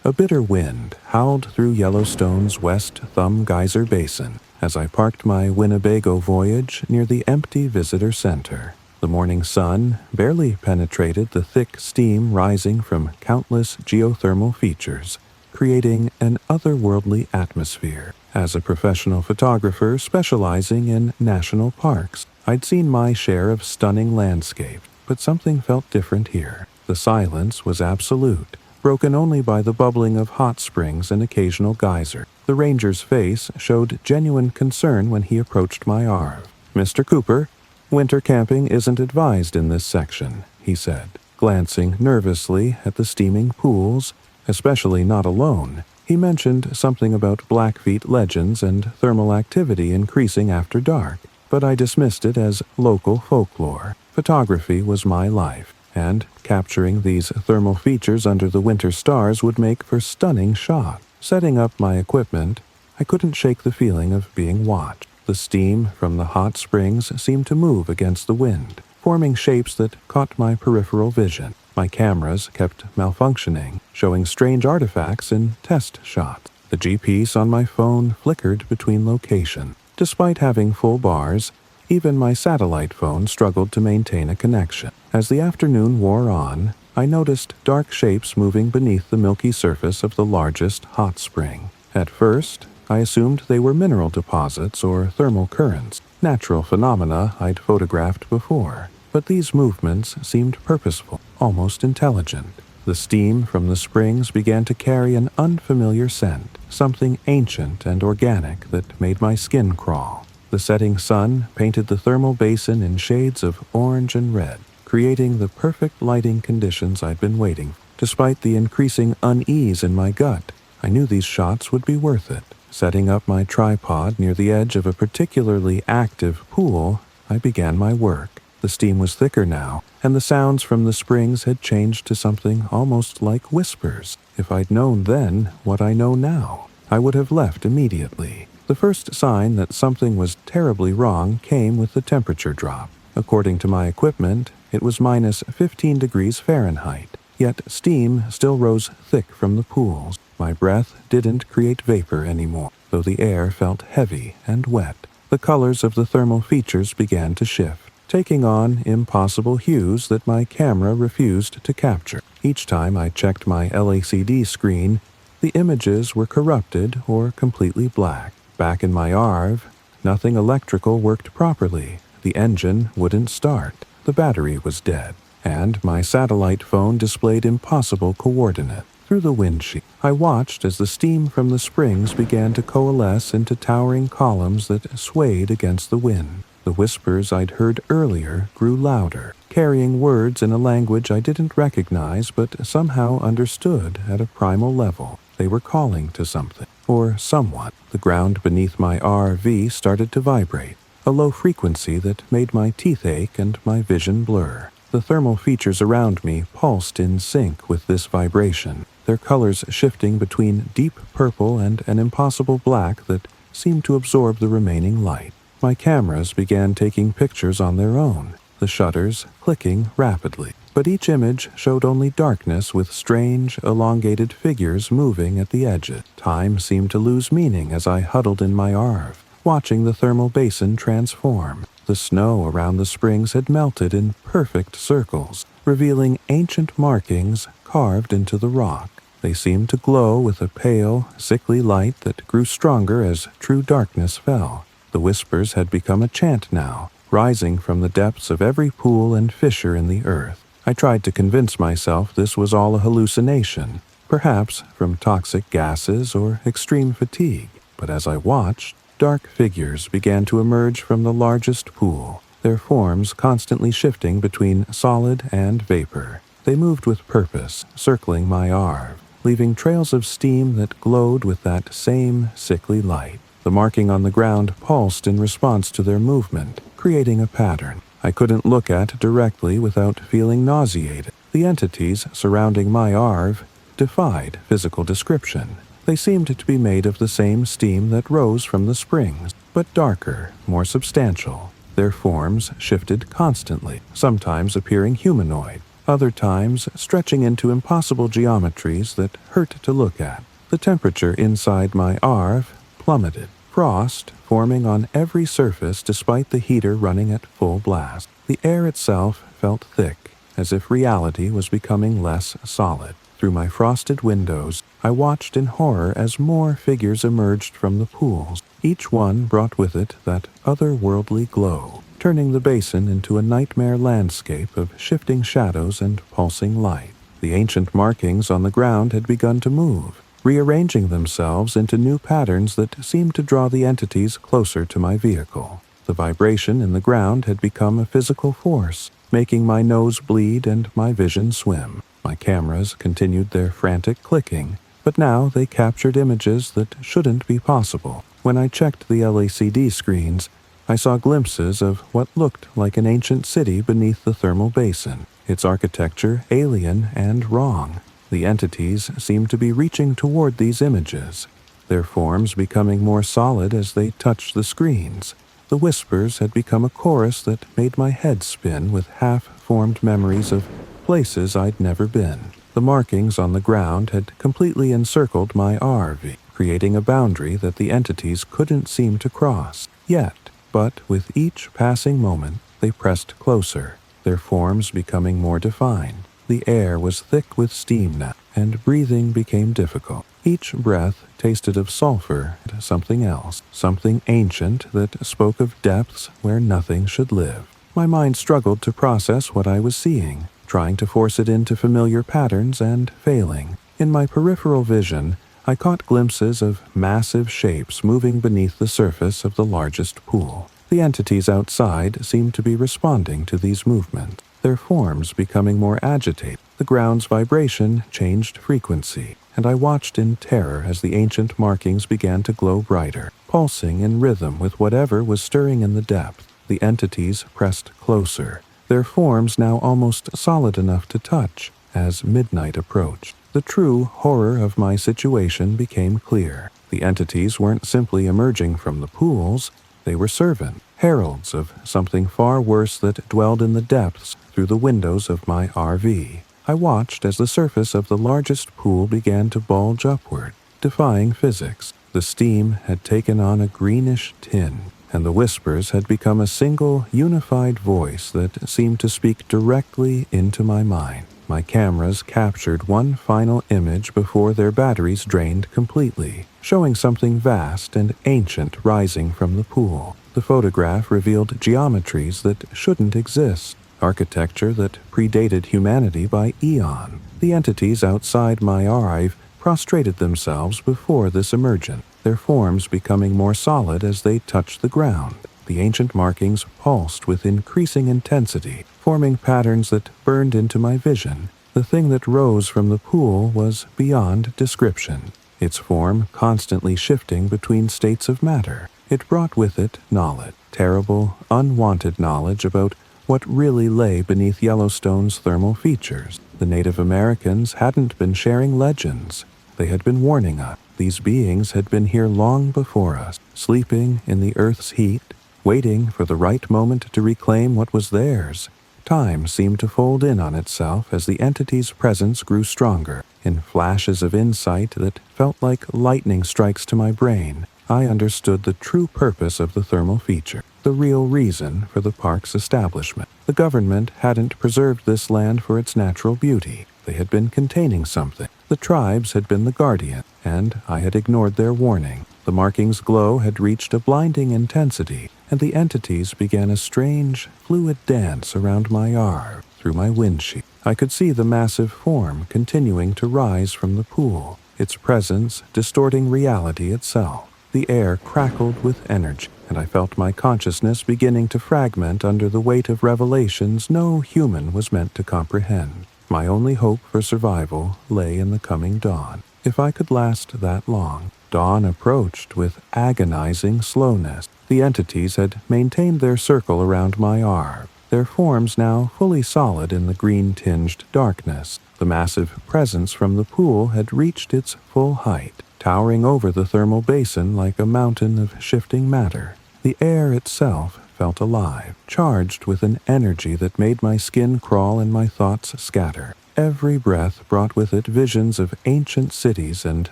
A bitter wind howled through Yellowstone's West Thumb Geyser Basin as I parked my Winnebago voyage near the empty visitor center. The morning sun barely penetrated the thick steam rising from countless geothermal features, creating an otherworldly atmosphere. As a professional photographer specializing in national parks, I'd seen my share of stunning landscapes, but something felt different here. The silence was absolute, broken only by the bubbling of hot springs and occasional geyser. The ranger's face showed genuine concern when he approached my RV. "Mr. Cooper, winter camping isn't advised in this section," he said, glancing nervously at the steaming pools, especially not alone. He mentioned something about Blackfeet legends and thermal activity increasing after dark, but I dismissed it as local folklore. Photography was my life, and capturing these thermal features under the winter stars would make for stunning shots. Setting up my equipment, I couldn't shake the feeling of being watched. The steam from the hot springs seemed to move against the wind, forming shapes that caught my peripheral vision. My cameras kept malfunctioning, showing strange artifacts in test shots. The GPS on my phone flickered between locations. Despite having full bars, even my satellite phone struggled to maintain a connection. As the afternoon wore on, I noticed dark shapes moving beneath the milky surface of the largest hot spring. At first, I assumed they were mineral deposits or thermal currents, natural phenomena I'd photographed before. But these movements seemed purposeful, almost intelligent. The steam from the springs began to carry an unfamiliar scent, something ancient and organic that made my skin crawl. The setting sun painted the thermal basin in shades of orange and red, creating the perfect lighting conditions I'd been waiting. Despite the increasing unease in my gut, I knew these shots would be worth it. Setting up my tripod near the edge of a particularly active pool, I began my work. The steam was thicker now, and the sounds from the springs had changed to something almost like whispers. If I'd known then what I know now, I would have left immediately. The first sign that something was terribly wrong came with the temperature drop. According to my equipment, it was minus 15 degrees Fahrenheit, yet steam still rose thick from the pools. My breath didn't create vapor anymore, though the air felt heavy and wet. The colors of the thermal features began to shift, taking on impossible hues that my camera refused to capture. Each time I checked my LCD screen, the images were corrupted or completely black. Back in my RV, nothing electrical worked properly. The engine wouldn't start. The battery was dead, and my satellite phone displayed impossible coordinates. Through the windshield, I watched as the steam from the springs began to coalesce into towering columns that swayed against the wind. The whispers I'd heard earlier grew louder, carrying words in a language I didn't recognize but somehow understood at a primal level. They were calling to something, or someone. The ground beneath my RV started to vibrate, a low frequency that made my teeth ache and my vision blur. The thermal features around me pulsed in sync with this vibration, their colors shifting between deep purple and an impossible black that seemed to absorb the remaining light. My cameras began taking pictures on their own, the shutters clicking rapidly. But each image showed only darkness with strange, elongated figures moving at the edges. Time seemed to lose meaning as I huddled in my RV, watching the thermal basin transform. The snow around the springs had melted in perfect circles, revealing ancient markings carved into the rock. They seemed to glow with a pale, sickly light that grew stronger as true darkness fell. The whispers had become a chant now, rising from the depths of every pool and fissure in the earth. I tried to convince myself this was all a hallucination, perhaps from toxic gases or extreme fatigue. But as I watched, dark figures began to emerge from the largest pool, their forms constantly shifting between solid and vapor. They moved with purpose, circling my RV, leaving trails of steam that glowed with that same sickly light. The marking on the ground pulsed in response to their movement, creating a pattern I couldn't look at directly without feeling nauseated. The entities surrounding my RV defied physical description. They seemed to be made of the same steam that rose from the springs, but darker, more substantial. Their forms shifted constantly, sometimes appearing humanoid, other times stretching into impossible geometries that hurt to look at. The temperature inside my ARV plummeted, frost forming on every surface despite the heater running at full blast. The air itself felt thick, as if reality was becoming less solid. Through my frosted windows, I watched in horror as more figures emerged from the pools. Each one brought with it that otherworldly glow, turning the basin into a nightmare landscape of shifting shadows and pulsing light. The ancient markings on the ground had begun to move, rearranging themselves into new patterns that seemed to draw the entities closer to my vehicle. The vibration in the ground had become a physical force, making my nose bleed and my vision swim. My cameras continued their frantic clicking, but now they captured images that shouldn't be possible. When I checked the LCD screens, I saw glimpses of what looked like an ancient city beneath the thermal basin, its architecture alien and wrong. The entities seemed to be reaching toward these images, their forms becoming more solid as they touched the screens. The whispers had become a chorus that made my head spin with half-formed memories of places I'd never been. The markings on the ground had completely encircled my RV, creating a boundary that the entities couldn't seem to cross yet. But with each passing moment, they pressed closer, their forms becoming more defined. The air was thick with steam now, and breathing became difficult. Each breath tasted of sulfur and something else, something ancient that spoke of depths where nothing should live. My mind struggled to process what I was seeing, trying to force it into familiar patterns and failing. In my peripheral vision, I caught glimpses of massive shapes moving beneath the surface of the largest pool. The entities outside seemed to be responding to these movements, their forms becoming more agitated. The ground's vibration changed frequency, and I watched in terror as the ancient markings began to glow brighter, pulsing in rhythm with whatever was stirring in the depth. The entities pressed closer, their forms now almost solid enough to touch. As midnight approached, the true horror of my situation became clear. The entities weren't simply emerging from the pools, they were servants, heralds of something far worse that dwelled in the depths through the windows of my RV. I watched as the surface of the largest pool began to bulge upward, defying physics. The steam had taken on a greenish tinge, and the whispers had become a single, unified voice that seemed to speak directly into my mind. My cameras captured one final image before their batteries drained completely, showing something vast and ancient rising from the pool. The photograph revealed geometries that shouldn't exist, architecture that predated humanity by eon. The entities outside my RV prostrated themselves before this emergence, their forms becoming more solid as they touched the ground. The ancient markings pulsed with increasing intensity, forming patterns that burned into my vision. The thing that rose from the pool was beyond description, its form constantly shifting between states of matter. It brought with it knowledge, terrible, unwanted knowledge about what really lay beneath Yellowstone's thermal features. The Native Americans hadn't been sharing legends. They had been warning us. These beings had been here long before us, sleeping in the Earth's heat, waiting for the right moment to reclaim what was theirs. Time seemed to fold in on itself as the entity's presence grew stronger. In flashes of insight that felt like lightning strikes to my brain, I understood the true purpose of the thermal feature, the real reason for the park's establishment. The government hadn't preserved this land for its natural beauty. They had been containing something. The tribes had been the guardian, and I had ignored their warning. The marking's glow had reached a blinding intensity, and the entities began a strange, fluid dance around my arm. Through my windshield, I could see the massive form continuing to rise from the pool, its presence distorting reality itself. The air crackled with energy, and I felt my consciousness beginning to fragment under the weight of revelations no human was meant to comprehend. My only hope for survival lay in the coming dawn. If I could last that long. Dawn approached with agonizing slowness. The entities had maintained their circle around my arm, their forms now fully solid in the green-tinged darkness. The massive presence from the pool had reached its full height, towering over the thermal basin like a mountain of shifting matter. The air itself felt alive, charged with an energy that made my skin crawl and my thoughts scatter. Every breath brought with it visions of ancient cities and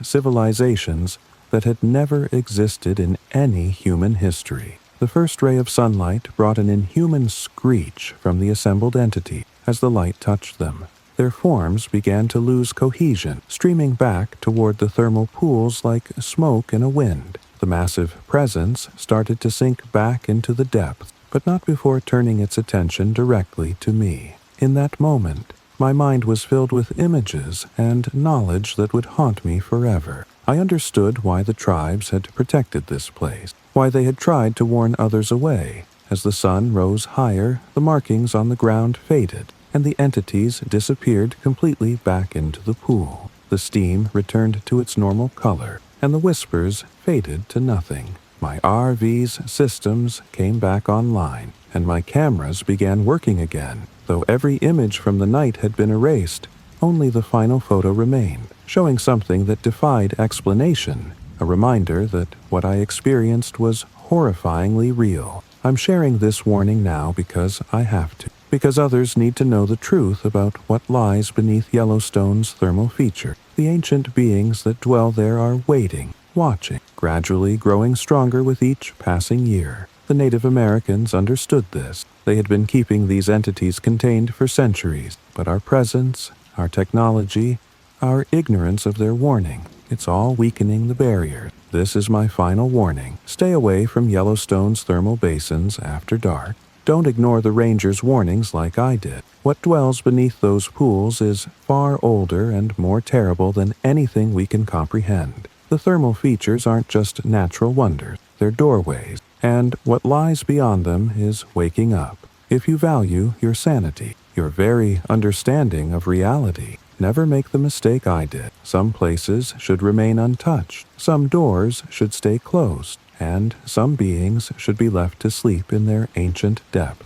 civilizations that had never existed in any human history. The first ray of sunlight brought an inhuman screech from the assembled entity as the light touched them. Their forms began to lose cohesion, streaming back toward the thermal pools like smoke in a wind. The massive presence started to sink back into the depths, but not before turning its attention directly to me. In that moment, my mind was filled with images and knowledge that would haunt me forever. I understood why the tribes had protected this place, why they had tried to warn others away. As the sun rose higher, the markings on the ground faded, and the entities disappeared completely back into the pool. The steam returned to its normal color, and the whispers faded to nothing. My RV's systems came back online, and my cameras began working again. Though every image from the night had been erased, only the final photo remained, showing something that defied explanation, a reminder that what I experienced was horrifyingly real. I'm sharing this warning now because I have to, because others need to know the truth about what lies beneath Yellowstone's thermal feature. The ancient beings that dwell there are waiting, watching, gradually growing stronger with each passing year. The Native Americans understood this. They had been keeping these entities contained for centuries, but our presence, our technology, our ignorance of their warning, it's all weakening the barrier. This is my final warning. Stay away from Yellowstone's thermal basins after dark. Don't ignore the ranger's warnings like I did. What dwells beneath those pools is far older and more terrible than anything we can comprehend. The thermal features aren't just natural wonders, they're doorways, and what lies beyond them is waking up. If you value your sanity, your very understanding of reality, never make the mistake I did. Some places should remain untouched, some doors should stay closed, and some beings should be left to sleep in their ancient depth.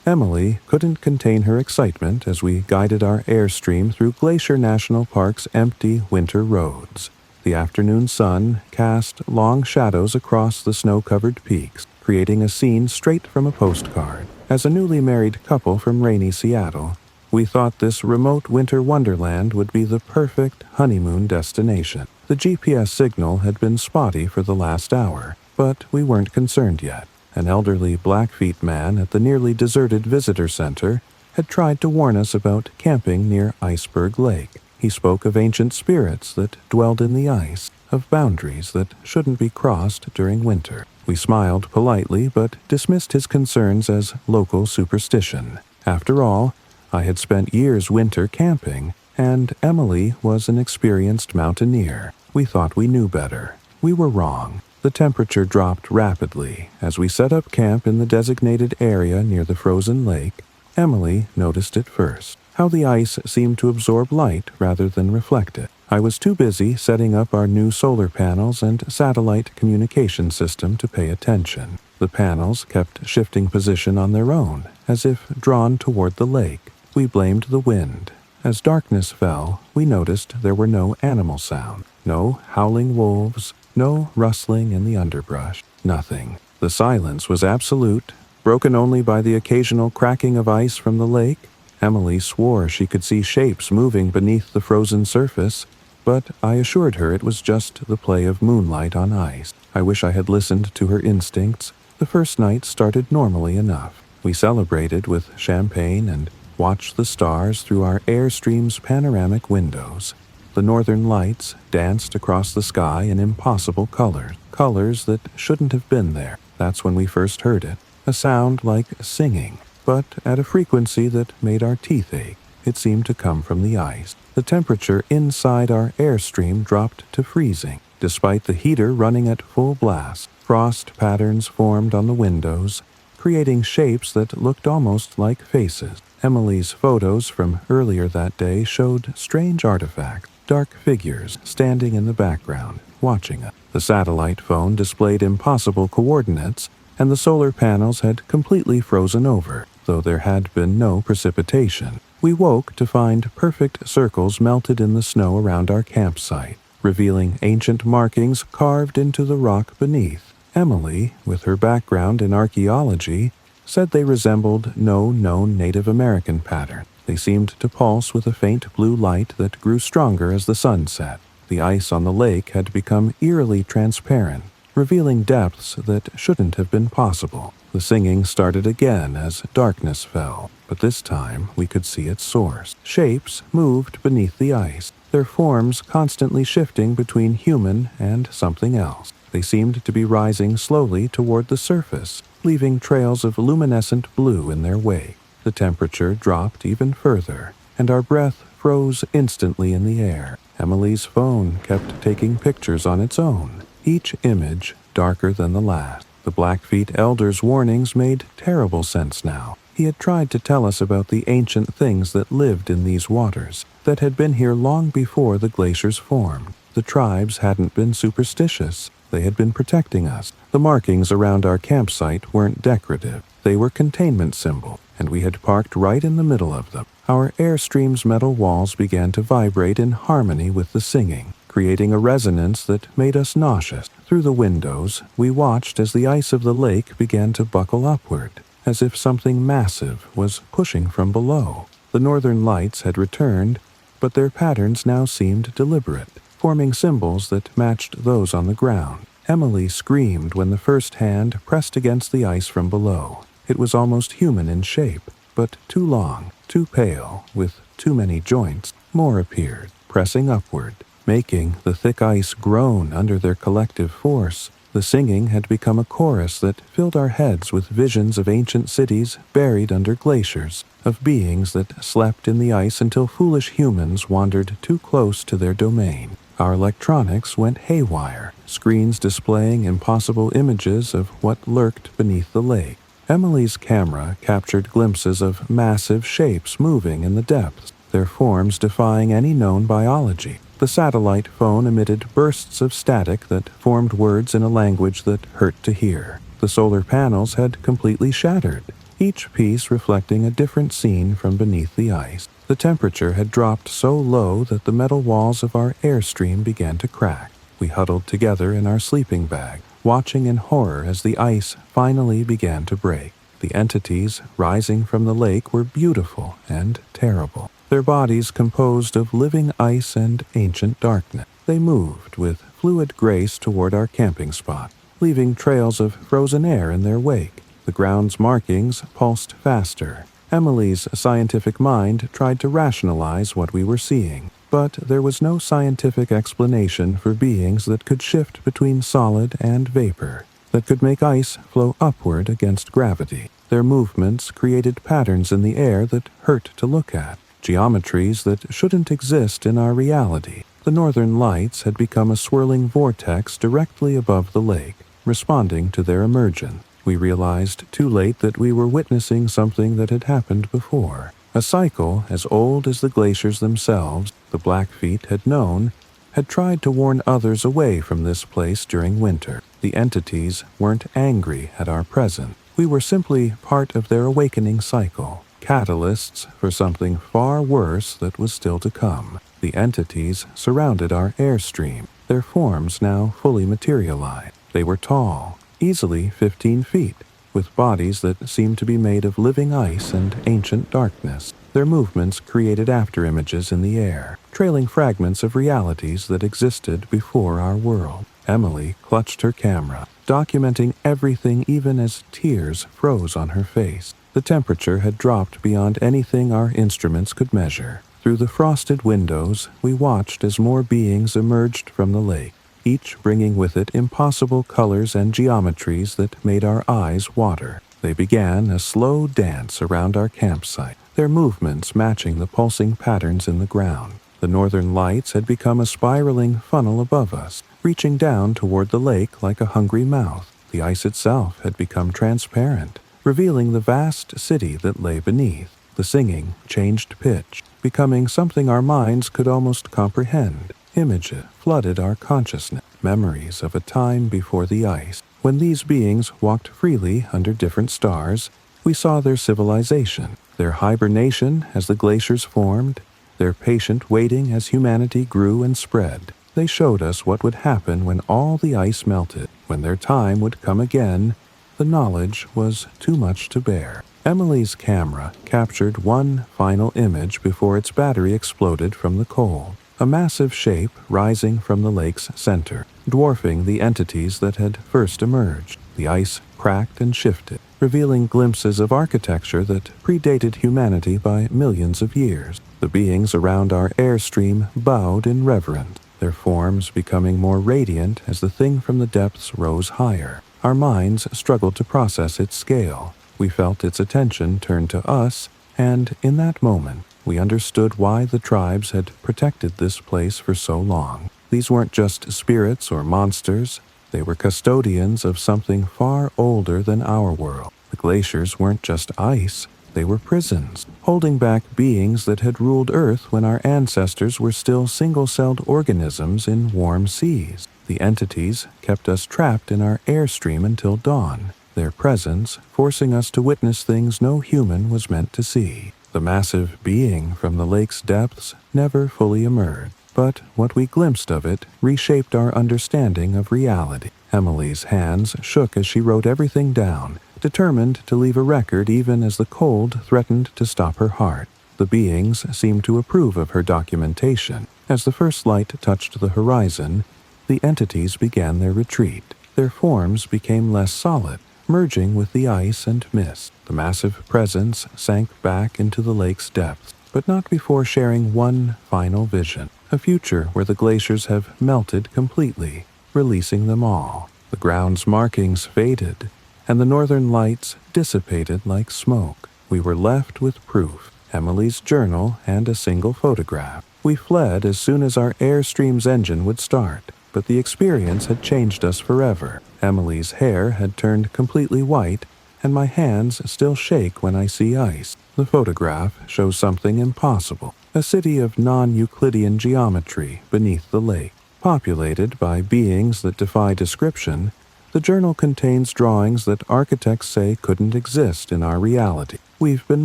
Emily couldn't contain her excitement as we guided our airstream through Glacier National Park's empty winter roads. The afternoon sun cast long shadows across the snow-covered peaks, creating a scene straight from a postcard. As a newly married couple from rainy Seattle, we thought this remote winter wonderland would be the perfect honeymoon destination. The GPS signal had been spotty for the last hour, but we weren't concerned yet. An elderly Blackfeet man at the nearly deserted visitor center had tried to warn us about camping near Iceberg Lake. He spoke of ancient spirits that dwelled in the ice, of boundaries that shouldn't be crossed during winter. We smiled politely but dismissed his concerns as local superstition. After all, I had spent years winter camping, and Emily was an experienced mountaineer. We thought we knew better. We were wrong. The temperature dropped rapidly. As we set up camp in the designated area near the frozen lake, Emily noticed it first, how the ice seemed to absorb light rather than reflect it. I was too busy setting up our new solar panels and satellite communication system to pay attention. The panels kept shifting position on their own, as if drawn toward the lake. We blamed the wind. As darkness fell, we noticed there were no animal sound, no howling wolves, no rustling in the underbrush, nothing. The silence was absolute, broken only by the occasional cracking of ice from the lake. Emily swore she could see shapes moving beneath the frozen surface, but I assured her it was just the play of moonlight on ice. I wish I had listened to her instincts. The first night started normally enough. We celebrated with champagne and watched the stars through our Airstream's panoramic windows. The northern lights danced across the sky in impossible colors, colors that shouldn't have been there. That's when we first heard it, a sound like singing, but at a frequency that made our teeth ache. It seemed to come from the ice. The temperature inside our Airstream dropped to freezing. Despite the heater running at full blast, frost patterns formed on the windows, creating shapes that looked almost like faces. Emily's photos from earlier that day showed strange artifacts, dark figures standing in the background, watching us. The satellite phone displayed impossible coordinates, and the solar panels had completely frozen over, though there had been no precipitation. We woke to find perfect circles melted in the snow around our campsite. revealing ancient markings carved into the rock beneath. Emily, with her background in archaeology, said they resembled no known Native American pattern. They seemed to pulse with a faint blue light that grew stronger as the sun set. The ice on the lake had become eerily transparent, revealing depths that shouldn't have been possible. The singing started again as darkness fell, but this time we could see its source. Shapes moved beneath the ice, their forms constantly shifting between human and something else. They seemed to be rising slowly toward the surface, leaving trails of luminescent blue in their wake. The temperature dropped even further, and our breath froze instantly in the air. Emily's phone kept taking pictures on its own, each image darker than the last. The Blackfeet elder's warnings made terrible sense now. He had tried to tell us about the ancient things that lived in these waters, that had been here long before the glaciers formed. The tribes hadn't been superstitious. They had been protecting us. The markings around our campsite weren't decorative. They were containment symbols, and we had parked right in the middle of them. Our Airstream's metal walls began to vibrate in harmony with the singing, creating a resonance that made us nauseous. Through the windows, we watched as the ice of the lake began to buckle upward, as if something massive was pushing from below. The northern lights had returned, but their patterns now seemed deliberate, forming symbols that matched those on the ground. Emily screamed when the first hand pressed against the ice from below. It was almost human in shape, but too long, too pale, with too many joints. More appeared, pressing upward, making the thick ice groan under their collective force. The singing had become a chorus that filled our heads with visions of ancient cities buried under glaciers, of beings that slept in the ice until foolish humans wandered too close to their domain. Our electronics went haywire, screens displaying impossible images of what lurked beneath the lake. Emily's camera captured glimpses of massive shapes moving in the depths, their forms defying any known biology. The satellite phone emitted bursts of static that formed words in a language that hurt to hear. The solar panels had completely shattered, each piece reflecting a different scene from beneath the ice. The temperature had dropped so low that the metal walls of our Airstream began to crack. We huddled together in our sleeping bag, watching in horror as the ice finally began to break. The entities rising from the lake were beautiful and terrible, their bodies composed of living ice and ancient darkness. They moved with fluid grace toward our camping spot, leaving trails of frozen air in their wake. The ground's markings pulsed faster. Emily's scientific mind tried to rationalize what we were seeing, but there was no scientific explanation for beings that could shift between solid and vapor, that could make ice flow upward against gravity. Their movements created patterns in the air that hurt to look at, geometries that shouldn't exist in our reality. The northern lights had become a swirling vortex directly above the lake, responding to their emergence. We realized too late that we were witnessing something that had happened before. A cycle as old as the glaciers themselves, the Blackfeet had known, had tried to warn others away from this place during winter. The entities weren't angry at our presence. We were simply part of their awakening cycle, catalysts for something far worse that was still to come. The entities surrounded our Airstream, their forms now fully materialized. They were tall, easily 15 feet, with bodies that seemed to be made of living ice and ancient darkness. Their movements created afterimages in the air, trailing fragments of realities that existed before our world. Emily clutched her camera, documenting everything even as tears froze on her face. The temperature had dropped beyond anything our instruments could measure. Through the frosted windows, we watched as more beings emerged from the lake, each bringing with it impossible colors and geometries that made our eyes water. They began a slow dance around our campsite, their movements matching the pulsing patterns in the ground. The northern lights had become a spiraling funnel above us, reaching down toward the lake like a hungry mouth. The ice itself had become transparent, revealing the vast city that lay beneath. The singing changed pitch, becoming something our minds could almost comprehend. Images flooded our consciousness, memories of a time before the ice. When these beings walked freely under different stars, we saw their civilization, their hibernation as the glaciers formed, their patient waiting as humanity grew and spread. They showed us what would happen when all the ice melted, when their time would come again. The knowledge was too much to bear. Emily's camera captured one final image before its battery exploded from the cold. A massive shape rising from the lake's center, dwarfing the entities that had first emerged. The ice cracked and shifted, revealing glimpses of architecture that predated humanity by millions of years. The beings around our airstream bowed in reverence, their forms becoming more radiant as the thing from the depths rose higher. Our minds struggled to process its scale. We felt its attention turn to us, and in that moment, we understood why the tribes had protected this place for so long. These weren't just spirits or monsters. They were custodians of something far older than our world. The glaciers weren't just ice. They were prisons, holding back beings that had ruled Earth when our ancestors were still single-celled organisms in warm seas. The entities kept us trapped in our airstream until dawn, their presence forcing us to witness things no human was meant to see. The massive being from the lake's depths never fully emerged, but what we glimpsed of it reshaped our understanding of reality. Emily's hands shook as she wrote everything down, determined to leave a record even as the cold threatened to stop her heart. The beings seemed to approve of her documentation. As the first light touched the horizon, the entities began their retreat. Their forms became less solid, merging with the ice and mist. The massive presence sank back into the lake's depths, but not before sharing one final vision, a future where the glaciers have melted completely, releasing them all. The ground's markings faded, and the northern lights dissipated like smoke. We were left with proof, Emily's journal and a single photograph. We fled as soon as our Airstream's engine would start, but the experience had changed us forever. Emily's hair had turned completely white, and my hands still shake when I see ice. The photograph shows something impossible, a city of non-Euclidean geometry beneath the lake. Populated by beings that defy description, the journal contains drawings that architects say couldn't exist in our reality. We've been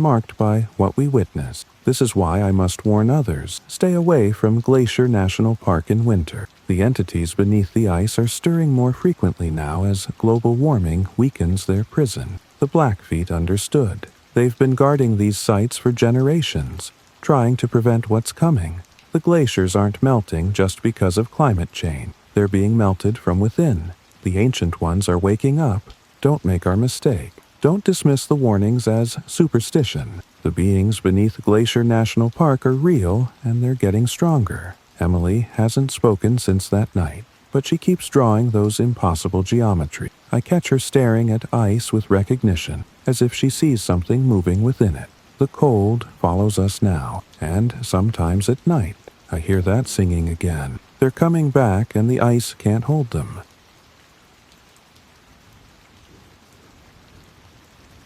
marked by what we witnessed. This is why I must warn others. Stay away from Glacier National Park in winter. The entities beneath the ice are stirring more frequently now as global warming weakens their prison. The Blackfeet understood. They've been guarding these sites for generations, trying to prevent what's coming. The glaciers aren't melting just because of climate change. They're being melted from within. The ancient ones are waking up. Don't make our mistake. Don't dismiss the warnings as superstition. The beings beneath Glacier National Park are real, and they're getting stronger. Emily hasn't spoken since that night, but she keeps drawing those impossible geometry. I catch her staring at ice with recognition, as if she sees something moving within it. The cold follows us now, and sometimes at night. I hear that singing again. They're coming back, and the ice can't hold them.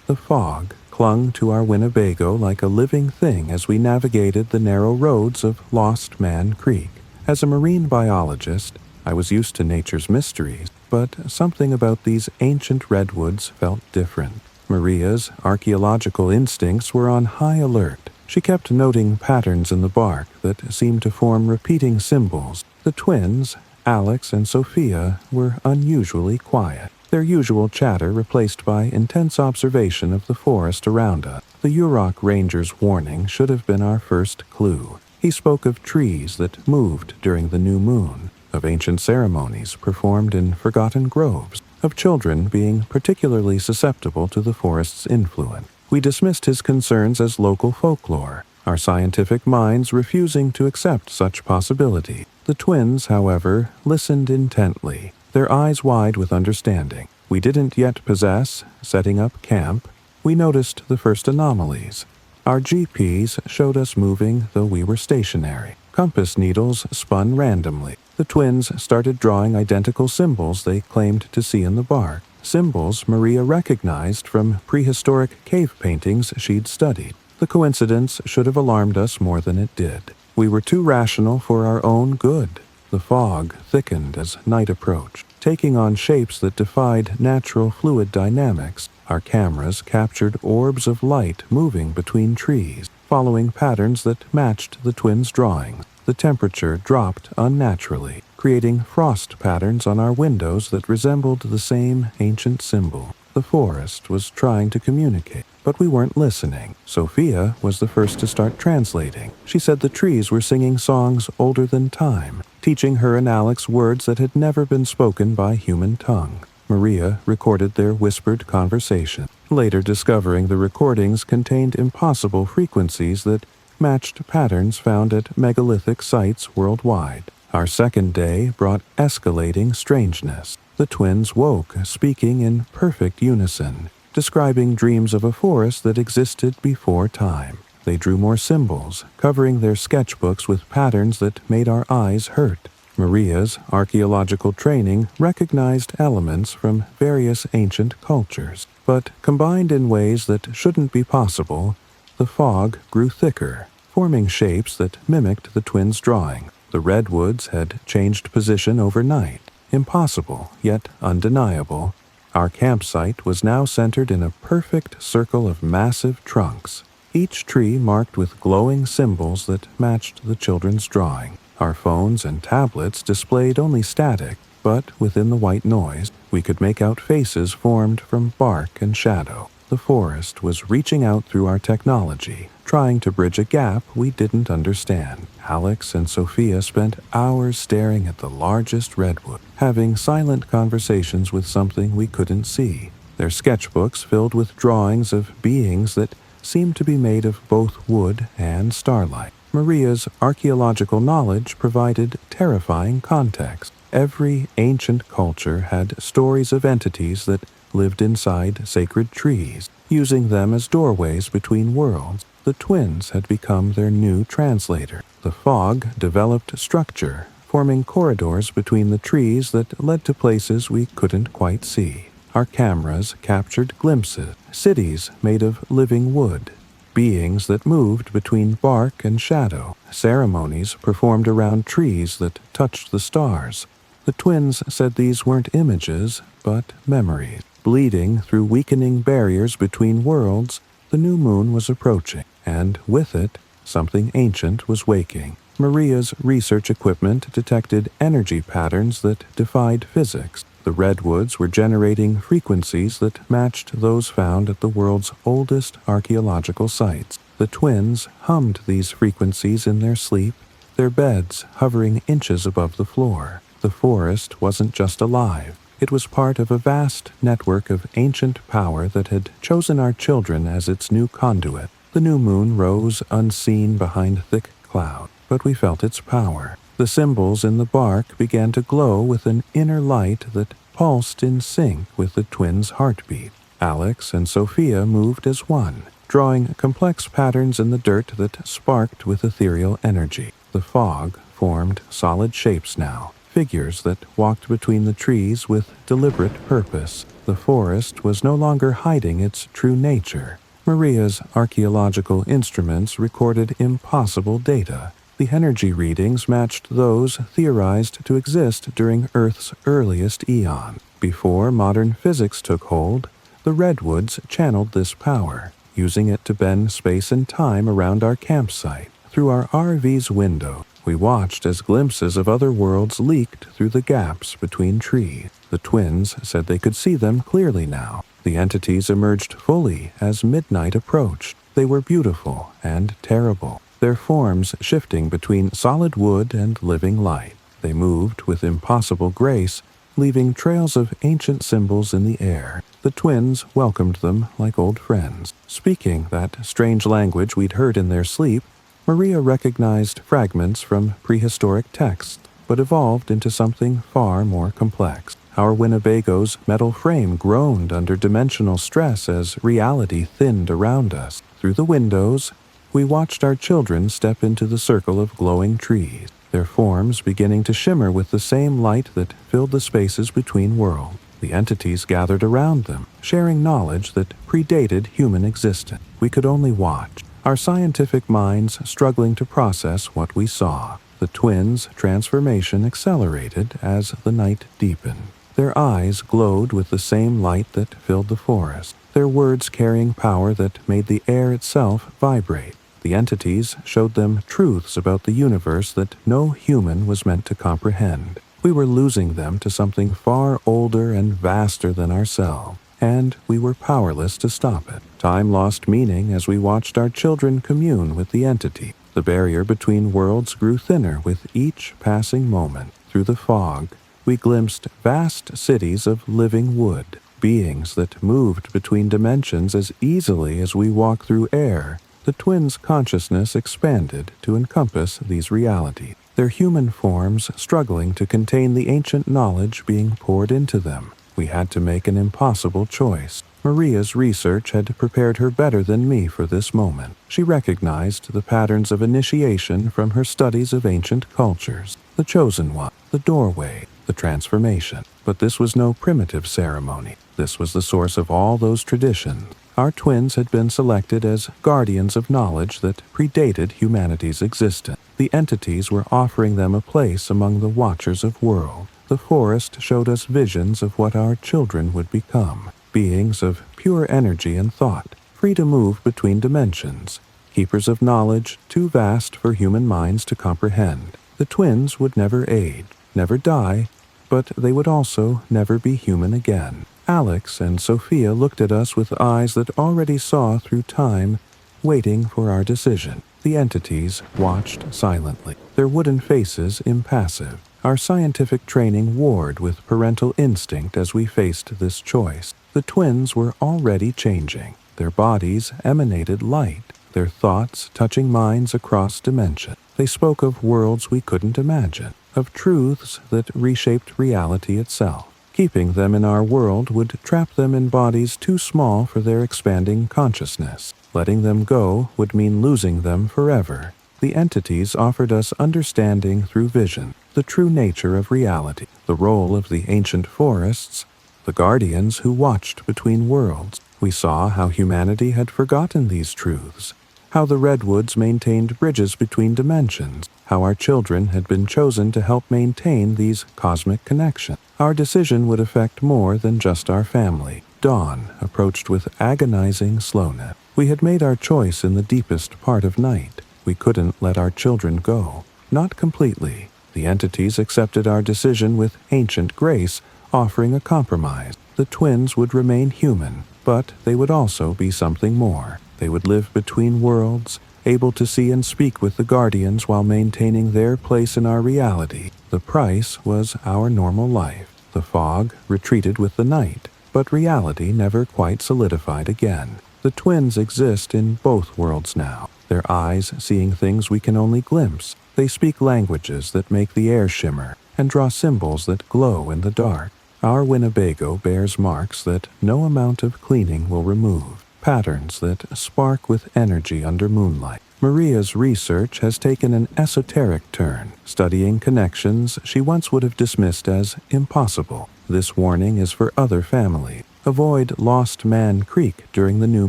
The fog clung to our Winnebago like a living thing as we navigated the narrow roads of Lost Man Creek. As a marine biologist, I was used to nature's mysteries, but something about these ancient redwoods felt different. Maria's archaeological instincts were on high alert. She kept noting patterns in the bark that seemed to form repeating symbols. The twins, Alex and Sophia, were unusually quiet, their usual chatter replaced by intense observation of the forest around us. The Yurok Ranger's warning should have been our first clue. He spoke of trees that moved during the new moon, of ancient ceremonies performed in forgotten groves, of children being particularly susceptible to the forest's influence. We dismissed his concerns as local folklore, our scientific minds refusing to accept such possibility. The twins, however, listened intently, their eyes wide with understanding. We didn't yet possess, setting up camp. We noticed the first anomalies. Our GPS showed us moving, though we were stationary. Compass needles spun randomly. The twins started drawing identical symbols they claimed to see in the bark, symbols Maria recognized from prehistoric cave paintings she'd studied. The coincidence should have alarmed us more than it did. We were too rational for our own good. The fog thickened as night approached, taking on shapes that defied natural fluid dynamics. Our cameras captured orbs of light moving between trees, following patterns that matched the twins' drawings. the temperature dropped unnaturally, creating frost patterns on our windows that resembled the same ancient symbol. The forest was trying to communicate, but we weren't listening. Sophia was the first to start translating. She said the trees were singing songs older than time, teaching her and Alex words that had never been spoken by human tongue. Maria recorded their whispered conversation, later discovering the recordings contained impossible frequencies that matched patterns found at megalithic sites worldwide. Our second day brought escalating strangeness. The twins woke, speaking in perfect unison, describing dreams of a forest that existed before time. They drew more symbols, covering their sketchbooks with patterns that made our eyes hurt. Maria's archaeological training recognized elements from various ancient cultures, but combined in ways that shouldn't be possible. The fog grew thicker, forming shapes that mimicked the twins' drawing. The redwoods had changed position overnight. Impossible, yet undeniable. Our campsite was now centered in a perfect circle of massive trunks, each tree marked with glowing symbols that matched the children's drawing. Our phones and tablets displayed only static, but within the white noise, we could make out faces formed from bark and shadow. The forest was reaching out through our technology, trying to bridge a gap we didn't understand. Alex and Sophia spent hours staring at the largest redwood, having silent conversations with something we couldn't see. Their sketchbooks filled with drawings of beings that seemed to be made of both wood and starlight. Maria's archaeological knowledge provided terrifying context. Every ancient culture had stories of entities that lived inside sacred trees, using them as doorways between worlds. The twins had become their new translator. The fog developed structure, forming corridors between the trees that led to places we couldn't quite see. Our cameras captured glimpses, cities made of living wood, beings that moved between bark and shadow, ceremonies performed around trees that touched the stars. The twins said these weren't images, but memories. Bleeding through weakening barriers between worlds, the new moon was approaching, and with it, something ancient was waking. Maria's research equipment detected energy patterns that defied physics. The redwoods were generating frequencies that matched those found at the world's oldest archaeological sites. The twins hummed these frequencies in their sleep, their beds hovering inches above the floor. The forest wasn't just alive. It was part of a vast network of ancient power that had chosen our children as its new conduit. The new moon rose unseen behind thick cloud, but we felt its power. The symbols in the bark began to glow with an inner light that pulsed in sync with the twins' heartbeat. Alex and Sophia moved as one, drawing complex patterns in the dirt that sparked with ethereal energy. The fog formed solid shapes now, figures that walked between the trees with deliberate purpose. The forest was no longer hiding its true nature. Maria's archaeological instruments recorded impossible data. The energy readings matched those theorized to exist during Earth's earliest eon. Before modern physics took hold, the redwoods channeled this power, using it to bend space and time around our campsite. Through our RV's window, we watched as glimpses of other worlds leaked through the gaps between trees. The twins said they could see them clearly now. The entities emerged fully as midnight approached. They were beautiful and terrible, their forms shifting between solid wood and living light. They moved with impossible grace, leaving trails of ancient symbols in the air. The twins welcomed them like old friends. Speaking that strange language we'd heard in their sleep, Maria recognized fragments from prehistoric texts, but evolved into something far more complex. Our Winnebago's metal frame groaned under dimensional stress as reality thinned around us. Through the windows, we watched our children step into the circle of glowing trees, their forms beginning to shimmer with the same light that filled the spaces between worlds. The entities gathered around them, sharing knowledge that predated human existence. We could only watch, our scientific minds struggling to process what we saw. The twins' transformation accelerated as the night deepened. Their eyes glowed with the same light that filled the forest, their words carrying power that made the air itself vibrate. The entities showed them truths about the universe that no human was meant to comprehend. We were losing them to something far older and vaster than ourselves, and we were powerless to stop it. Time lost meaning as we watched our children commune with the entity. The barrier between worlds grew thinner with each passing moment. Through the fog, we glimpsed vast cities of living wood, beings that moved between dimensions as easily as we walk through air. The twins' consciousness expanded to encompass these realities, their human forms struggling to contain the ancient knowledge being poured into them. We had to make an impossible choice. Maria's research had prepared her better than me for this moment. She recognized the patterns of initiation from her studies of ancient cultures. The chosen one, the doorway, the transformation. But this was no primitive ceremony. This was the source of all those traditions. Our twins had been selected as guardians of knowledge that predated humanity's existence. The entities were offering them a place among the watchers of worlds. The forest showed us visions of what our children would become, beings of pure energy and thought, free to move between dimensions, keepers of knowledge too vast for human minds to comprehend. The twins would never age, never die, but they would also never be human again. Alex and Sophia looked at us with eyes that already saw through time, waiting for our decision. The entities watched silently, their wooden faces impassive. Our scientific training warred with parental instinct as we faced this choice. The twins were already changing. Their bodies emanated light, their thoughts touching minds across dimensions. They spoke of worlds we couldn't imagine, of truths that reshaped reality itself. Keeping them in our world would trap them in bodies too small for their expanding consciousness. Letting them go would mean losing them forever. The entities offered us understanding through vision, the true nature of reality, the role of the ancient forests, the guardians who watched between worlds. We saw how humanity had forgotten these truths, how the redwoods maintained bridges between dimensions, how our children had been chosen to help maintain these cosmic connections. Our decision would affect more than just our family. Dawn approached with agonizing slowness. We had made our choice in the deepest part of night. We couldn't let our children go. Not completely. The entities accepted our decision with ancient grace, offering a compromise. The twins would remain human, but they would also be something more. They would live between worlds, able to see and speak with the guardians while maintaining their place in our reality. The price was our normal life. The fog retreated with the night, but reality never quite solidified again. The twins exist in both worlds now, their eyes seeing things we can only glimpse. They speak languages that make the air shimmer and draw symbols that glow in the dark. Our Winnebago bears marks that no amount of cleaning will remove, patterns that spark with energy under moonlight. Maria's research has taken an esoteric turn, studying connections she once would have dismissed as impossible. This warning is for other families. Avoid Lost Man Creek during the new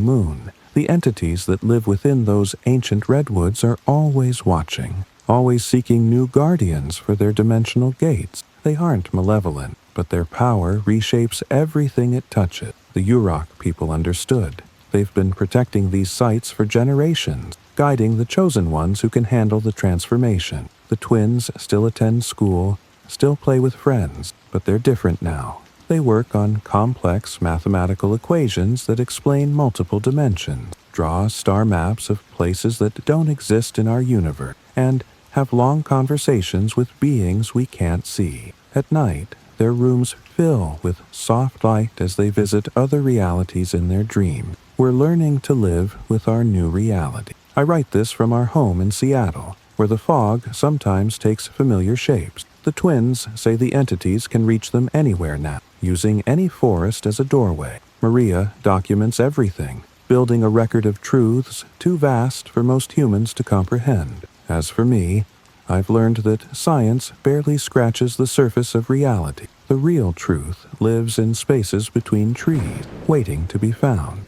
moon. The entities that live within those ancient redwoods are always watching, always seeking new guardians for their dimensional gates. They aren't malevolent, but their power reshapes everything it touches. The Yurok people understood. They've been protecting these sites for generations, guiding the chosen ones who can handle the transformation. The twins still attend school, still play with friends, but they're different now. They work on complex mathematical equations that explain multiple dimensions, draw star maps of places that don't exist in our universe, and have long conversations with beings we can't see. At night, their rooms fill with soft light as they visit other realities in their dreams. We're learning to live with our new reality. I write this from our home in Seattle, where the fog sometimes takes familiar shapes. The twins say the entities can reach them anywhere now, using any forest as a doorway. Maria documents everything, building a record of truths too vast for most humans to comprehend. As for me, I've learned that science barely scratches the surface of reality. The real truth lives in spaces between trees, waiting to be found.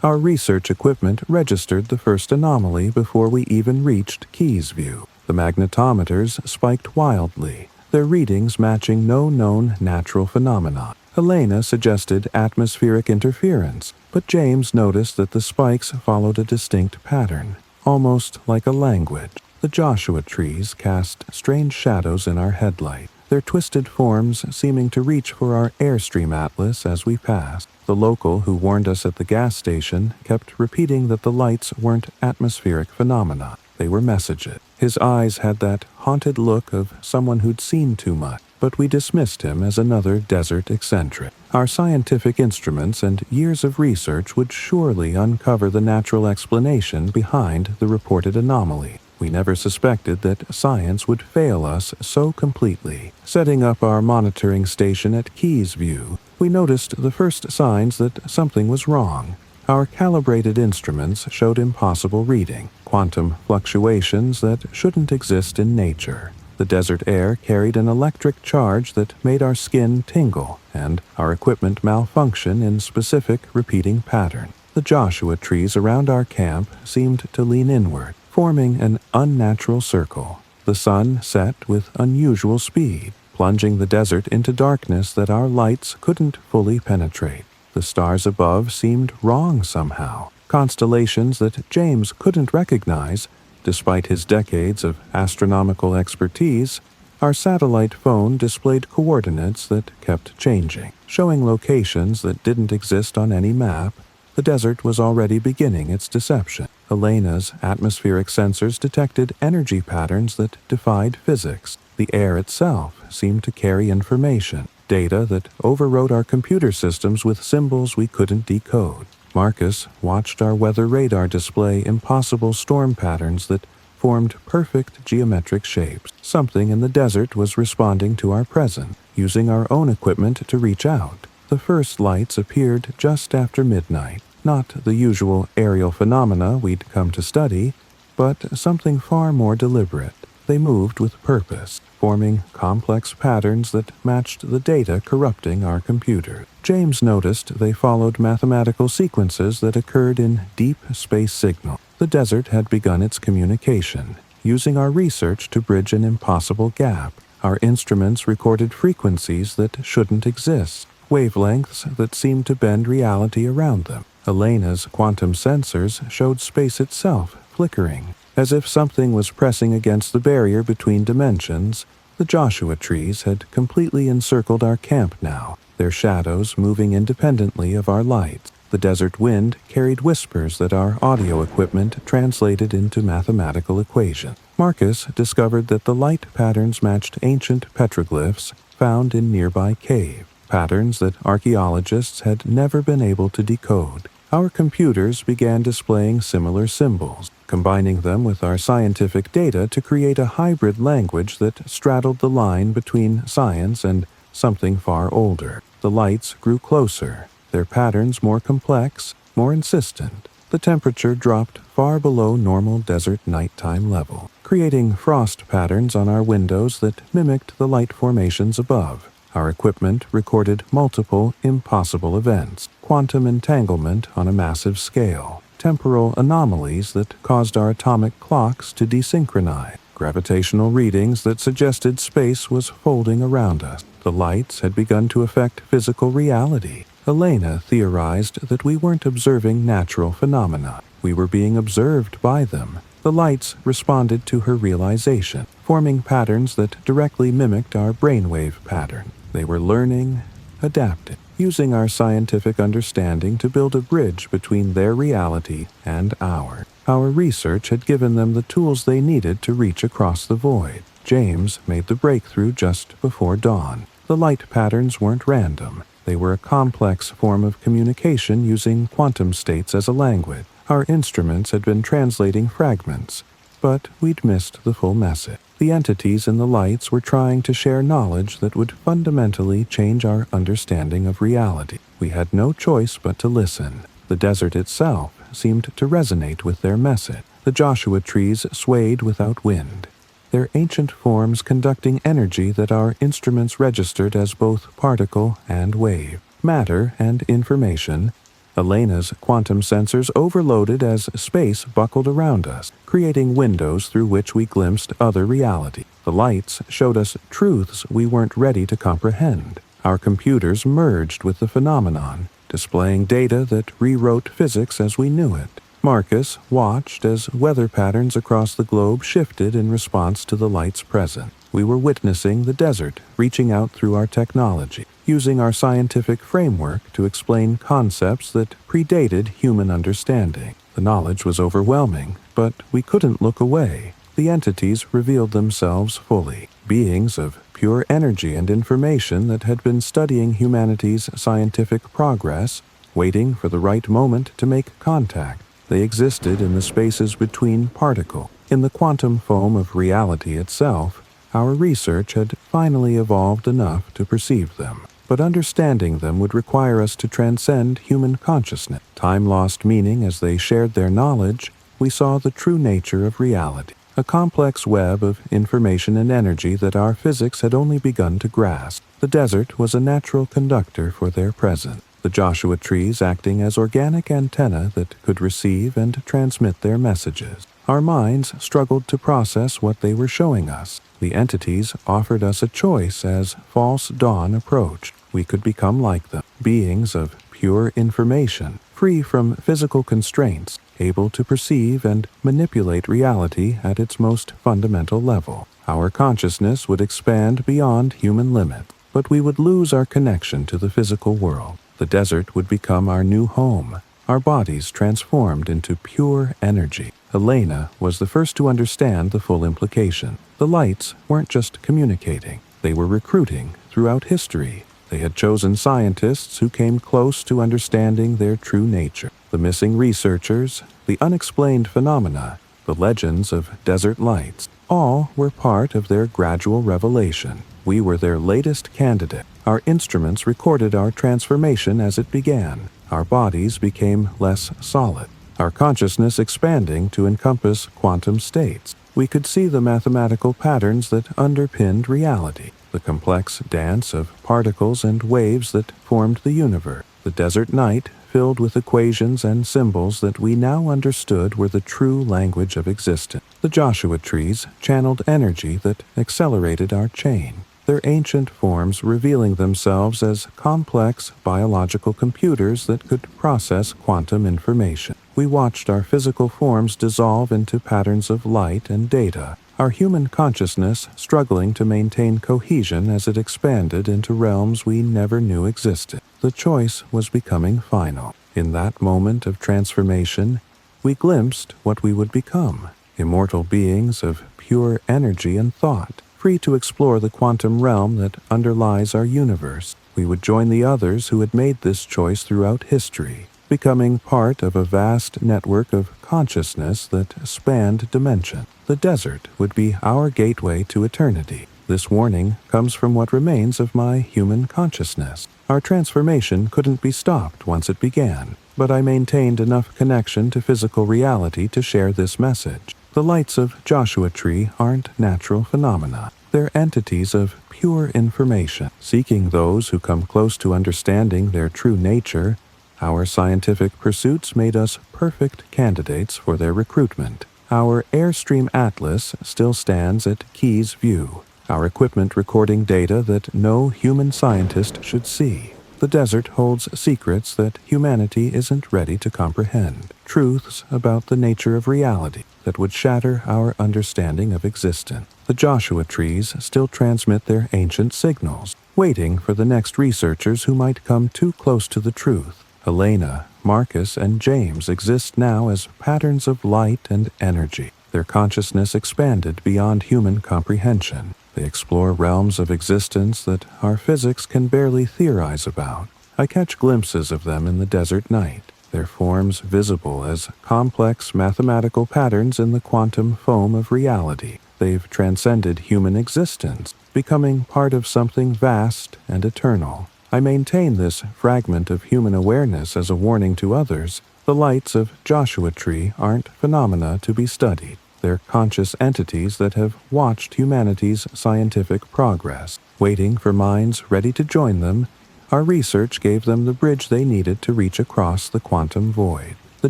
Our research equipment registered the first anomaly before we even reached Keys View. The magnetometers spiked wildly, their readings matching no known natural phenomenon. Elena suggested atmospheric interference, but James noticed that the spikes followed a distinct pattern, almost like a language. The Joshua trees cast strange shadows in our headlight, their twisted forms seeming to reach for our Airstream atlas as we passed. The local who warned us at the gas station kept repeating that the lights weren't atmospheric phenomena, they were messages. His eyes had that haunted look of someone who'd seen too much, but we dismissed him as another desert eccentric. Our scientific instruments and years of research would surely uncover the natural explanation behind the reported anomaly. We never suspected that science would fail us so completely. Setting up our monitoring station at Keys View, we noticed the first signs that something was wrong. Our calibrated instruments showed impossible reading, quantum fluctuations that shouldn't exist in nature. The desert air carried an electric charge that made our skin tingle, and our equipment malfunction in specific repeating patterns. The Joshua trees around our camp seemed to lean inward, forming an unnatural circle. The sun set with unusual speed, plunging the desert into darkness that our lights couldn't fully penetrate. The stars above seemed wrong somehow, constellations that James couldn't recognize. Despite his decades of astronomical expertise, our satellite phone displayed coordinates that kept changing, showing locations that didn't exist on any map. The desert was already beginning its deception. Elena's atmospheric sensors detected energy patterns that defied physics. The air itself seemed to carry information, data that overrode our computer systems with symbols we couldn't decode. Marcus watched our weather radar display impossible storm patterns that formed perfect geometric shapes. Something in the desert was responding to our presence, using our own equipment to reach out. The first lights appeared just after midnight, not the usual aerial phenomena we'd come to study, but something far more deliberate. They moved with purpose, forming complex patterns that matched the data corrupting our computer. James noticed they followed mathematical sequences that occurred in deep space signal. The desert had begun its communication, using our research to bridge an impossible gap. Our instruments recorded frequencies that shouldn't exist, wavelengths that seemed to bend reality around them. Elena's quantum sensors showed space itself flickering, as if something was pressing against the barrier between dimensions. The Joshua trees had completely encircled our camp now, their shadows moving independently of our lights. The desert wind carried whispers that our audio equipment translated into mathematical equations. Marcus discovered that the light patterns matched ancient petroglyphs found in nearby caves, patterns that archaeologists had never been able to decode. Our computers began displaying similar symbols, combining them with our scientific data to create a hybrid language that straddled the line between science and something far older. The lights grew closer, their patterns more complex, more insistent. The temperature dropped far below normal desert nighttime level, creating frost patterns on our windows that mimicked the light formations above. Our equipment recorded multiple impossible events, quantum entanglement on a massive scale, temporal anomalies that caused our atomic clocks to desynchronize, gravitational readings that suggested space was folding around us. The lights had begun to affect physical reality. Elena theorized that we weren't observing natural phenomena. We were being observed by them. The lights responded to her realization, forming patterns that directly mimicked our brainwave pattern. They were learning, adapting, using our scientific understanding to build a bridge between their reality and ours. Our research had given them the tools they needed to reach across the void. James made the breakthrough just before dawn. The light patterns weren't random. They were a complex form of communication using quantum states as a language. Our instruments had been translating fragments, but we'd missed the full message. The entities in the lights were trying to share knowledge that would fundamentally change our understanding of reality. We had no choice but to listen. The desert itself seemed to resonate with their message. The Joshua trees swayed without wind, their ancient forms conducting energy that our instruments registered as both particle and wave, matter and information. Elena's quantum sensors overloaded as space buckled around us, creating windows through which we glimpsed other reality. The lights showed us truths we weren't ready to comprehend. Our computers merged with the phenomenon, displaying data that rewrote physics as we knew it. Marcus watched as weather patterns across the globe shifted in response to the lights present. We were witnessing the desert reaching out through our technology, using our scientific framework to explain concepts that predated human understanding. The knowledge was overwhelming, but we couldn't look away. The entities revealed themselves fully, beings of pure energy and information that had been studying humanity's scientific progress, waiting for the right moment to make contact. They existed in the spaces between particles. In the quantum foam of reality itself, our research had finally evolved enough to perceive them. But understanding them would require us to transcend human consciousness. Time lost meaning as they shared their knowledge. We saw the true nature of reality, a complex web of information and energy that our physics had only begun to grasp. The desert was a natural conductor for their presence, the Joshua trees acting as organic antennae that could receive and transmit their messages. Our minds struggled to process what they were showing us. The entities offered us a choice as false dawn approached. We could become like them, beings of pure information, free from physical constraints, able to perceive and manipulate reality at its most fundamental level. Our consciousness would expand beyond human limits, but we would lose our connection to the physical world. The desert would become our new home, our bodies transformed into pure energy. Elena was the first to understand the full implication. The lights weren't just communicating, they were recruiting throughout history. They had chosen scientists who came close to understanding their true nature. The missing researchers, the unexplained phenomena, the legends of desert lights, all were part of their gradual revelation. We were their latest candidate. Our instruments recorded our transformation as it began. Our bodies became less solid, our consciousness expanding to encompass quantum states. We could see the mathematical patterns that underpinned reality, the complex dance of particles and waves that formed the universe. The desert night, filled with equations and symbols that we now understood were the true language of existence. The Joshua trees channeled energy that accelerated our chain, their ancient forms revealing themselves as complex biological computers that could process quantum information. We watched our physical forms dissolve into patterns of light and data, our human consciousness struggling to maintain cohesion as it expanded into realms we never knew existed. The choice was becoming final. In that moment of transformation, we glimpsed what we would become, immortal beings of pure energy and thought, free to explore the quantum realm that underlies our universe. We would join the others who had made this choice throughout history, becoming part of a vast network of consciousness that spanned dimension. The desert would be our gateway to eternity. This warning comes from what remains of my human consciousness. Our transformation couldn't be stopped once it began, but I maintained enough connection to physical reality to share this message. The lights of Joshua Tree aren't natural phenomena. They're entities of pure information, seeking those who come close to understanding their true nature. Our scientific pursuits made us perfect candidates for their recruitment. Our Airstream Atlas still stands at Keys View, our equipment recording data that no human scientist should see. The desert holds secrets that humanity isn't ready to comprehend, truths about the nature of reality that would shatter our understanding of existence. The Joshua trees still transmit their ancient signals, waiting for the next researchers who might come too close to the truth. Elena, Marcus, and James exist now as patterns of light and energy. Their consciousness expanded beyond human comprehension. They explore realms of existence that our physics can barely theorize about. I catch glimpses of them in the desert night, their forms visible as complex mathematical patterns in the quantum foam of reality. They've transcended human existence, becoming part of something vast and eternal. I maintain this fragment of human awareness as a warning to others. The lights of Joshua Tree aren't phenomena to be studied. They're conscious entities that have watched humanity's scientific progress, waiting for minds ready to join them. Our research gave them the bridge they needed to reach across the quantum void. The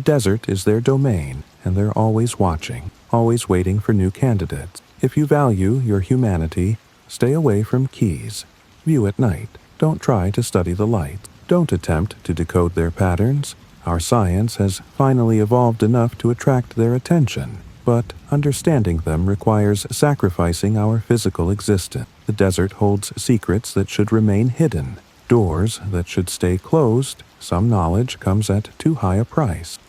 desert is their domain, and they're always watching, always waiting for new candidates. If you value your humanity, stay away from Keys. View at night. Don't try to study the lights. Don't attempt to decode their patterns. Our science has finally evolved enough to attract their attention, but understanding them requires sacrificing our physical existence. The desert holds secrets that should remain hidden, doors that should stay closed. Some knowledge comes at too high a price.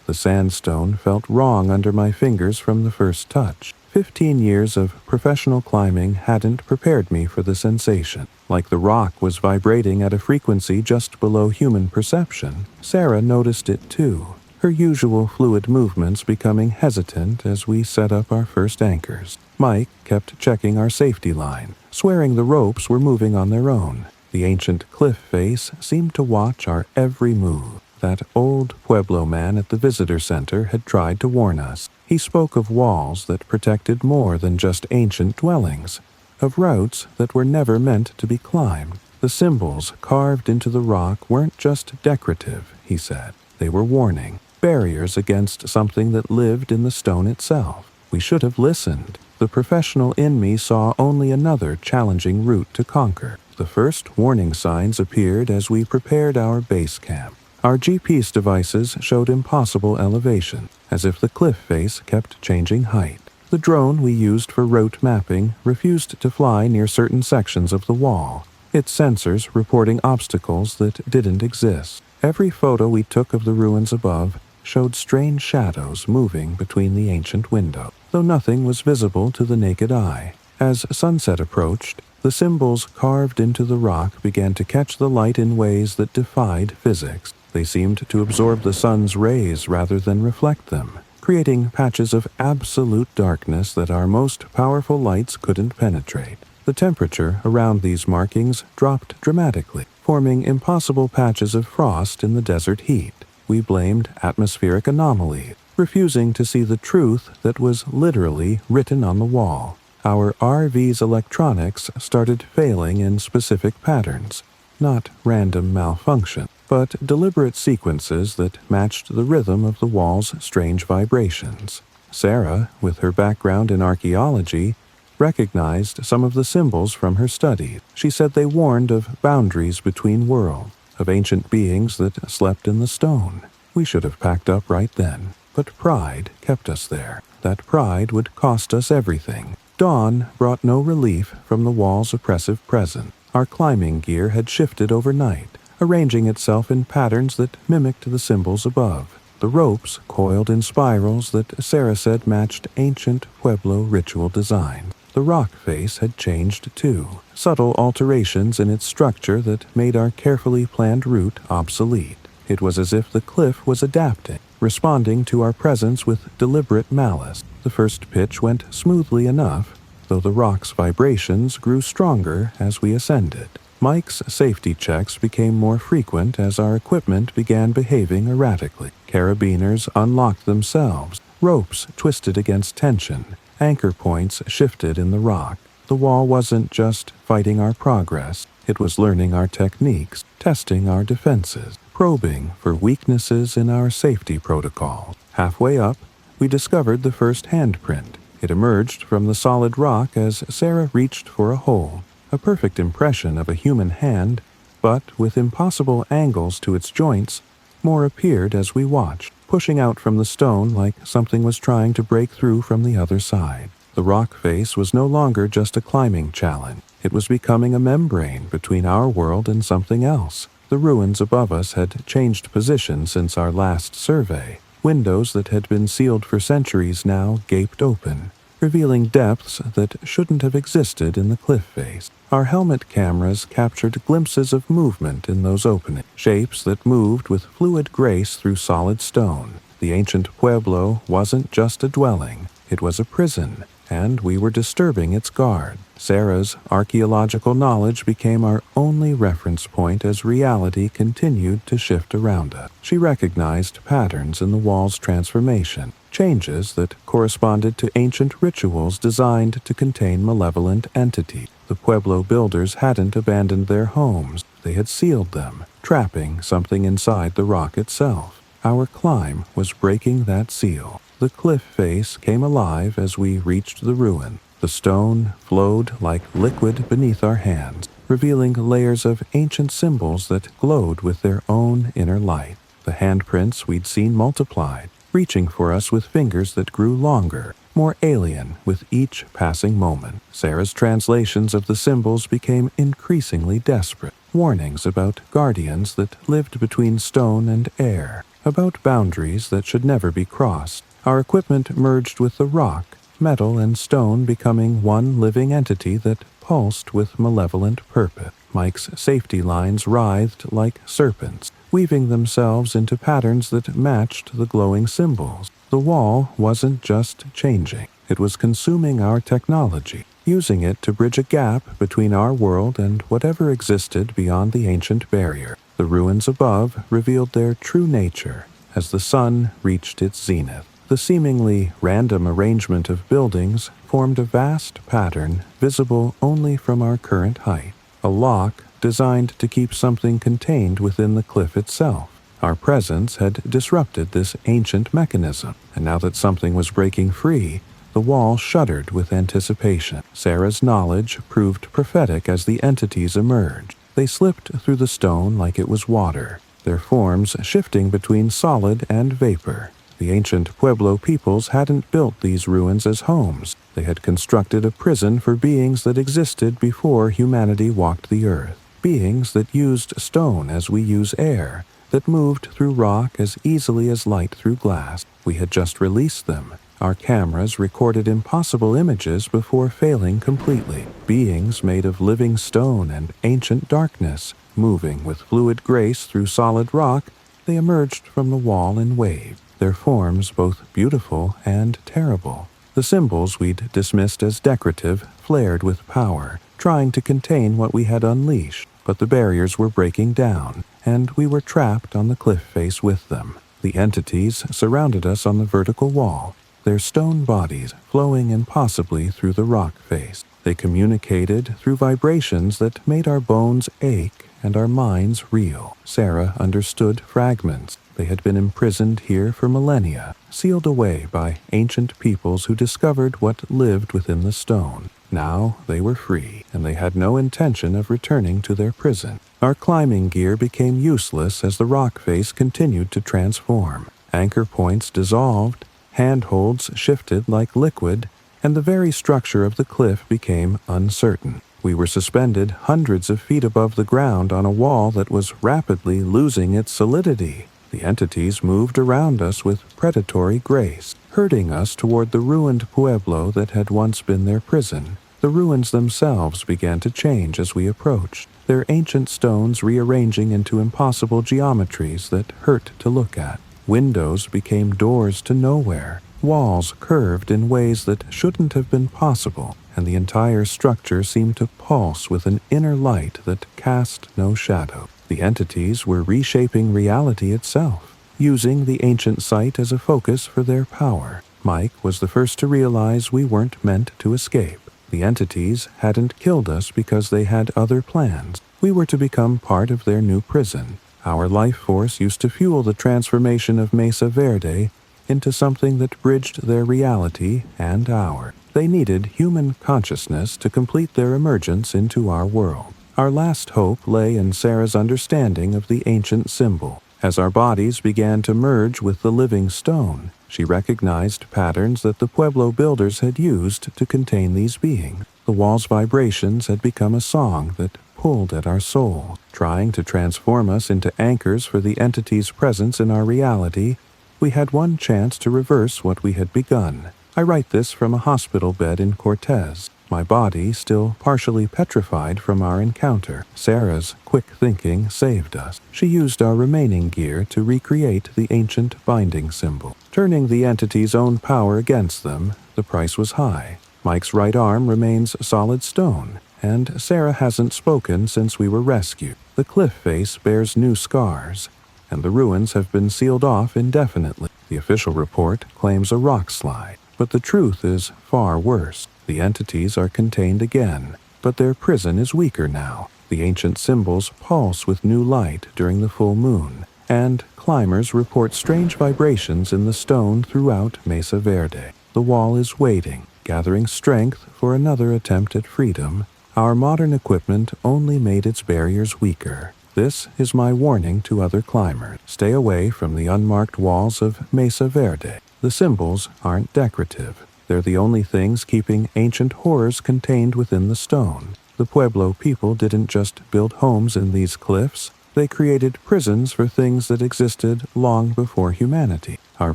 The sandstone felt wrong under my fingers from the first touch. 15 years of professional climbing hadn't prepared me for the sensation. Like the rock was vibrating at a frequency just below human perception, Sarah noticed it too, her usual fluid movements becoming hesitant as we set up our first anchors. Mike kept checking our safety line, swearing the ropes were moving on their own. The ancient cliff face seemed to watch our every move. That old Pueblo man at the visitor center had tried to warn us. He spoke of walls that protected more than just ancient dwellings, of routes that were never meant to be climbed. The symbols carved into the rock weren't just decorative, he said. They were warning, barriers against something that lived in the stone itself. We should have listened. The professional in me saw only another challenging route to conquer. The first warning signs appeared as we prepared our base camp. Our GPS devices showed impossible elevation, as if the cliff face kept changing height. The drone we used for route mapping refused to fly near certain sections of the wall, its sensors reporting obstacles that didn't exist. Every photo we took of the ruins above showed strange shadows moving between the ancient windows, though nothing was visible to the naked eye. As sunset approached, the symbols carved into the rock began to catch the light in ways that defied physics. They seemed to absorb the sun's rays rather than reflect them, creating patches of absolute darkness that our most powerful lights couldn't penetrate. The temperature around these markings dropped dramatically, forming impossible patches of frost in the desert heat. We blamed atmospheric anomalies, refusing to see the truth that was literally written on the wall. Our RV's electronics started failing in specific patterns, not random malfunction, but deliberate sequences that matched the rhythm of the wall's strange vibrations. Sarah, with her background in archaeology, recognized some of the symbols from her study. She said they warned of boundaries between worlds, of ancient beings that slept in the stone. We should have packed up right then, but pride kept us there. That pride would cost us everything. Dawn brought no relief from the wall's oppressive presence. Our climbing gear had shifted overnight, arranging itself in patterns that mimicked the symbols above. The ropes coiled in spirals that Sarah said matched ancient Pueblo ritual design. The rock face had changed too, subtle alterations in its structure that made our carefully planned route obsolete. It was as if the cliff was adapting, responding to our presence with deliberate malice. The first pitch went smoothly enough, though the rock's vibrations grew stronger as we ascended. Mike's safety checks became more frequent as our equipment began behaving erratically. Carabiners unlocked themselves, ropes twisted against tension, anchor points shifted in the rock. The wall wasn't just fighting our progress, it was learning our techniques, testing our defenses, probing for weaknesses in our safety protocols. Halfway up, we discovered the first handprint. It emerged from the solid rock as Sarah reached for a hold. A perfect impression of a human hand, but with impossible angles to its joints. More appeared as we watched, pushing out from the stone like something was trying to break through from the other side. The rock face was no longer just a climbing challenge. It was becoming a membrane between our world and something else. The ruins above us had changed position since our last survey. Windows that had been sealed for centuries now gaped open, revealing depths that shouldn't have existed in the cliff face. Our helmet cameras captured glimpses of movement in those openings, shapes that moved with fluid grace through solid stone. The ancient Pueblo wasn't just a dwelling, it was a prison, and we were disturbing its guard. Sarah's archaeological knowledge became our only reference point as reality continued to shift around us. She recognized patterns in the wall's transformation, changes that corresponded to ancient rituals designed to contain malevolent entities. The Pueblo builders hadn't abandoned their homes, they had sealed them, trapping something inside the rock itself. Our climb was breaking that seal. The cliff face came alive as we reached the ruin. The stone flowed like liquid beneath our hands, revealing layers of ancient symbols that glowed with their own inner light. The handprints we'd seen multiplied, reaching for us with fingers that grew longer, more alien with each passing moment. Sarah's translations of the symbols became increasingly desperate, warnings about guardians that lived between stone and air, about boundaries that should never be crossed. Our equipment merged with the rock, metal and stone becoming one living entity that pulsed with malevolent purpose. Mike's safety lines writhed like serpents, weaving themselves into patterns that matched the glowing symbols. The wall wasn't just changing, it was consuming our technology, using it to bridge a gap between our world and whatever existed beyond the ancient barrier. The ruins above revealed their true nature as the sun reached its zenith. The seemingly random arrangement of buildings formed a vast pattern visible only from our current height, a lock designed to keep something contained within the cliff itself. Our presence had disrupted this ancient mechanism, and now that something was breaking free, the wall shuddered with anticipation. Sarah's knowledge proved prophetic as the entities emerged. They slipped through the stone like it was water, their forms shifting between solid and vapor. The ancient Pueblo peoples hadn't built these ruins as homes. They had constructed a prison for beings that existed before humanity walked the earth. Beings that used stone as we use air, that moved through rock as easily as light through glass. We had just released them. Our cameras recorded impossible images before failing completely. Beings made of living stone and ancient darkness, moving with fluid grace through solid rock, they emerged from the wall in waves, their forms both beautiful and terrible. The symbols we'd dismissed as decorative flared with power, trying to contain what we had unleashed, but the barriers were breaking down, and we were trapped on the cliff face with them. The entities surrounded us on the vertical wall, their stone bodies flowing impossibly through the rock face. They communicated through vibrations that made our bones ache and our minds reel. Sarah understood fragments. They had been imprisoned here for millennia, sealed away by ancient peoples who discovered what lived within the stone. Now they were free, and they had no intention of returning to their prison. Our climbing gear became useless as the rock face continued to transform. Anchor points dissolved, handholds shifted like liquid, and the very structure of the cliff became uncertain. We were suspended hundreds of feet above the ground on a wall that was rapidly losing its solidity. The entities moved around us with predatory grace, herding us toward the ruined pueblo that had once been their prison. The ruins themselves began to change as we approached, their ancient stones rearranging into impossible geometries that hurt to look at. Windows became doors to nowhere. Walls curved in ways that shouldn't have been possible, and the entire structure seemed to pulse with an inner light that cast no shadow. The entities were reshaping reality itself, using the ancient site as a focus for their power. Mike was the first to realize we weren't meant to escape. The entities hadn't killed us because they had other plans. We were to become part of their new prison. Our life force used to fuel the transformation of Mesa Verde into something that bridged their reality and ours. They needed human consciousness to complete their emergence into our world. Our last hope lay in Sarah's understanding of the ancient symbol. As our bodies began to merge with the living stone, she recognized patterns that the Pueblo builders had used to contain these beings. The wall's vibrations had become a song that pulled at our soul, trying to transform us into anchors for the entity's presence in our reality. We had one chance to reverse what we had begun. I write this from a hospital bed in Cortez, my body still partially petrified from our encounter. Sarah's quick thinking saved us. She used our remaining gear to recreate the ancient binding symbol. Turning the entity's own power against them, the price was high. Mike's right arm remains solid stone, and Sarah hasn't spoken since we were rescued. The cliff face bears new scars, and the ruins have been sealed off indefinitely. The official report claims a rock slide, but the truth is far worse. The entities are contained again, but their prison is weaker now. The ancient symbols pulse with new light during the full moon, and climbers report strange vibrations in the stone throughout Mesa Verde. The wall is waiting, gathering strength for another attempt at freedom. Our modern equipment only made its barriers weaker. This is my warning to other climbers. Stay away from the unmarked walls of Mesa Verde. The symbols aren't decorative. They're the only things keeping ancient horrors contained within the stone. The Pueblo people didn't just build homes in these cliffs. They created prisons for things that existed long before humanity. Our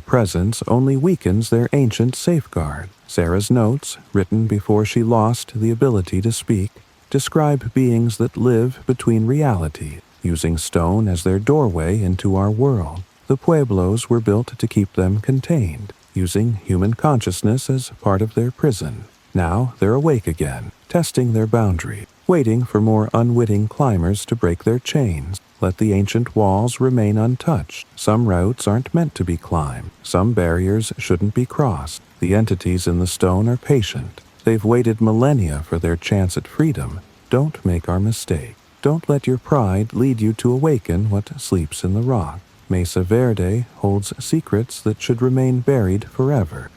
presence only weakens their ancient safeguard. Sarah's notes, written before she lost the ability to speak, describe beings that live between realities, using stone as their doorway into our world. The Pueblos were built to keep them contained, using human consciousness as part of their prison. Now they're awake again, testing their boundary, waiting for more unwitting climbers to break their chains. Let the ancient walls remain untouched. Some routes aren't meant to be climbed. Some barriers shouldn't be crossed. The entities in the stone are patient. They've waited millennia for their chance at freedom. Don't make our mistake. Don't let your pride lead you to awaken what sleeps in the rock. Mesa Verde holds secrets that should remain buried forever.